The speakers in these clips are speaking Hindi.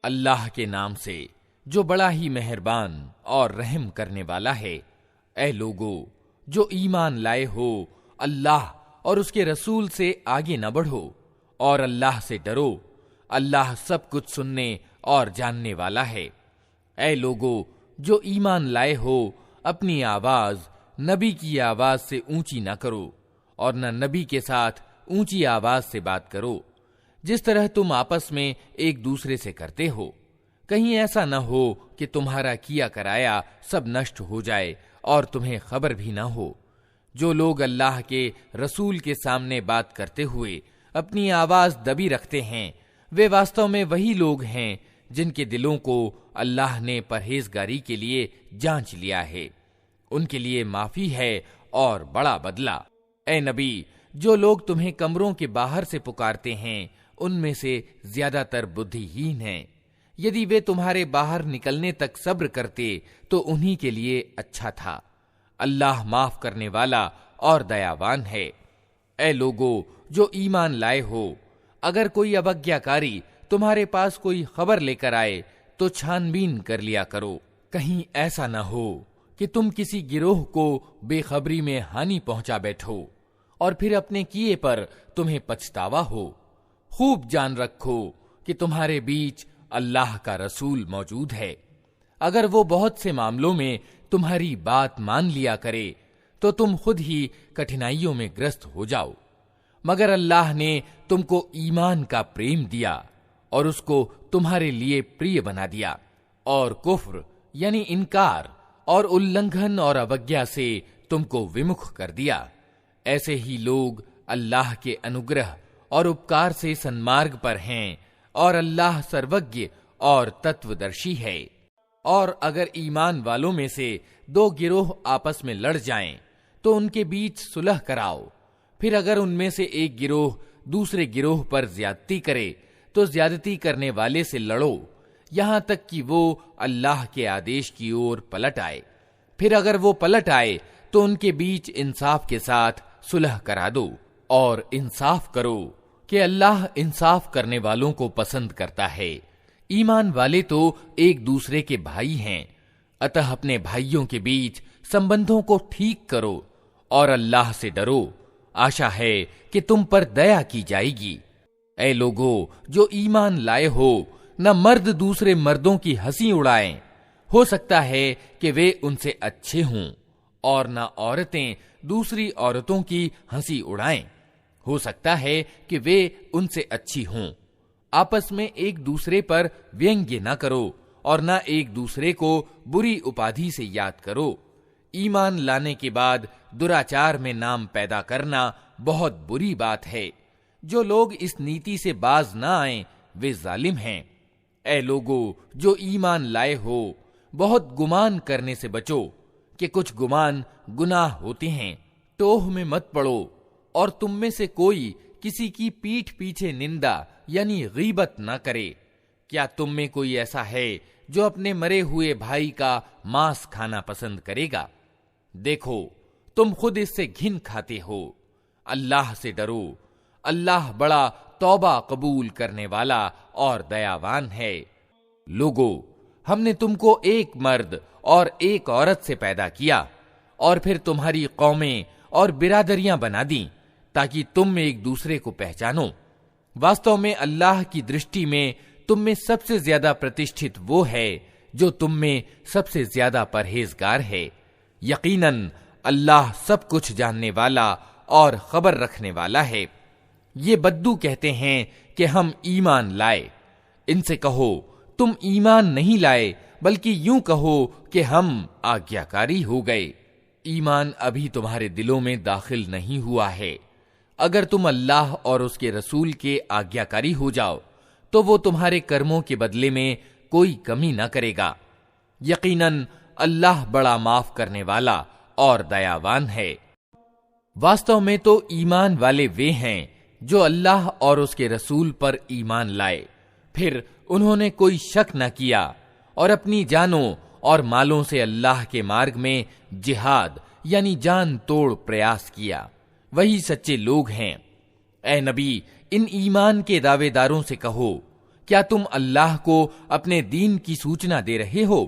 अल्लाह के नाम से जो बड़ा ही मेहरबान और रहम करने वाला है। ऐ लोगो जो ईमान लाए हो, अल्लाह और उसके रसूल से आगे न बढ़ो और अल्लाह से डरो। अल्लाह सब कुछ सुनने और जानने वाला है। ऐ लोगो जो ईमान लाए हो, अपनी आवाज नबी की आवाज से ऊंची न करो और न नबी के साथ ऊंची आवाज से बात करो, जिस तरह तुम आपस में एक दूसरे से करते हो। कहीं ऐसा न हो कि तुम्हारा किया कराया सब नष्ट हो जाए और तुम्हें खबर भी न हो। जो लोग अल्लाह के रसूल के सामने बात करते हुए अपनी आवाज दबी रखते हैं, वे वास्तव में वही लोग हैं जिनके दिलों को अल्लाह ने परहेजगारी के लिए जांच लिया है। उनके लिए माफी है और बड़ा बदला। ऐ नबी, जो लोग तुम्हें कमरों के बाहर से पुकारते हैं, उनमें से ज्यादातर बुद्धिहीन हैं। यदि वे तुम्हारे बाहर निकलने तक सब्र करते तो उन्हीं के लिए अच्छा था। अल्लाह माफ करने वाला और दयावान है। ऐ लोगो जो ईमान लाए हो, अगर कोई अवज्ञाकारी तुम्हारे पास कोई खबर लेकर आए तो छानबीन कर लिया करो। कहीं ऐसा न हो कि तुम किसी गिरोह को बेखबरी में हानि पहुंचा बैठो और फिर अपने किए पर तुम्हें पछतावा हो। खूब जान रखो कि तुम्हारे बीच अल्लाह का रसूल मौजूद है। अगर वो बहुत से मामलों में तुम्हारी बात मान लिया करे तो तुम खुद ही कठिनाइयों में ग्रस्त हो जाओ। मगर अल्लाह ने तुमको ईमान का प्रेम दिया और उसको तुम्हारे लिए प्रिय बना दिया और कुफ्र यानी इनकार और उल्लंघन और अवज्ञा से तुमको विमुख कर दिया। ऐसे ही लोग अल्लाह के अनुग्रह और उपकार से सन्मार्ग पर हैं और अल्लाह सर्वज्ञ और तत्वदर्शी है। और अगर ईमान वालों में से दो गिरोह आपस में लड़ जाएं, तो उनके बीच सुलह कराओ। फिर अगर उनमें से एक गिरोह दूसरे गिरोह पर ज्यादती करे तो ज्यादती करने वाले से लड़ो, यहां तक कि वो अल्लाह के आदेश की ओर पलट आए। फिर अगर वो पलट आए तो उनके बीच इंसाफ के साथ सुलह करा दो और इंसाफ करो कि अल्लाह इंसाफ करने वालों को पसंद करता है। ईमान वाले तो एक दूसरे के भाई हैं, अतः अपने भाइयों के बीच संबंधों को ठीक करो और अल्लाह से डरो। आशा है कि तुम पर दया की जाएगी। ऐ लोगो जो ईमान लाए हो, न मर्द दूसरे मर्दों की हंसी उड़ाएं, हो सकता है कि वे उनसे अच्छे हों, और न औरतें दूसरी औरतों की हंसी उड़ाएं, हो सकता है कि वे उनसे अच्छी हों। आपस में एक दूसरे पर व्यंग्य न करो और न एक दूसरे को बुरी उपाधि से याद करो। ईमान लाने के बाद दुराचार में नाम पैदा करना बहुत बुरी बात है। जो लोग इस नीति से बाज न आए वे जालिम हैं। ऐ लोगो जो ईमान लाए हो, बहुत गुमान करने से बचो कि कुछ गुमान गुनाह होते हैं। टोह में मत पड़ो और तुम में से कोई किसी की पीठ पीछे निंदा यानी गीबत न करे। क्या तुम में कोई ऐसा है जो अपने मरे हुए भाई का मांस खाना पसंद करेगा? देखो तुम खुद इससे घिन खाते हो। अल्लाह से डरो, अल्लाह बड़ा तौबा कबूल करने वाला और दयावान है। लोगो हमने तुमको एक मर्द और एक औरत से पैदा किया और फिर तुम्हारी कौमें और बिरादरियां बना दी ताकि तुम एक दूसरे को पहचानो। वास्तव में अल्लाह की दृष्टि में तुम में सबसे ज्यादा प्रतिष्ठित वो है जो तुम में सबसे ज्यादा परहेजगार है। यकीनन अल्लाह सब कुछ जानने वाला और खबर रखने वाला है। ये बद्दू कहते हैं कि हम ईमान लाए। इनसे कहो तुम ईमान नहीं लाए, बल्कि यूं कहो कि हम आज्ञाकारी हो गए। ईमान अभी तुम्हारे दिलों में दाखिल नहीं हुआ है। अगर तुम अल्लाह और उसके रसूल के आज्ञाकारी हो जाओ तो वो तुम्हारे कर्मों के बदले में कोई कमी न करेगा। यकीनन अल्लाह बड़ा माफ करने वाला और दयावान है। वास्तव में तो ईमान वाले वे हैं जो अल्लाह और उसके रसूल पर ईमान लाए, फिर उन्होंने कोई शक न किया और अपनी जानों और मालों से अल्लाह के मार्ग में जिहाद यानी जान तोड़ प्रयास किया। वही सच्चे लोग हैं। ऐ नबी, इन ईमान के दावेदारों से कहो क्या तुम अल्लाह को अपने दीन की सूचना दे रहे हो,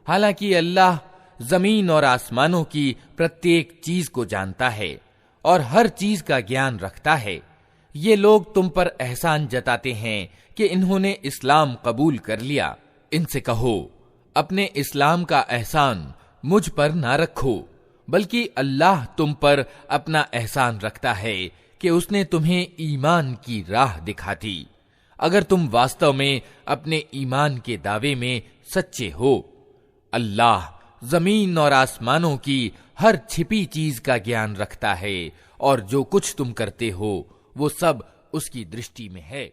हालांकि अल्लाह जमीन और आसमानों की प्रत्येक चीज को जानता है और हर चीज का ज्ञान रखता है। ये लोग तुम पर एहसान जताते हैं कि इन्होंने इस्लाम कबूल कर लिया। इनसे कहो, अपने इस्लाम का एहसान मुझ पर ना रखो, बल्कि अल्लाह तुम पर अपना एहसान रखता है कि उसने तुम्हें ईमान की राह दिखा दी, अगर तुम वास्तव में अपने ईमान के दावे में सच्चे हो। अल्लाह जमीन और आसमानों की हर छिपी चीज का ज्ञान रखता है और जो कुछ तुम करते हो वो सब उसकी दृष्टि में है।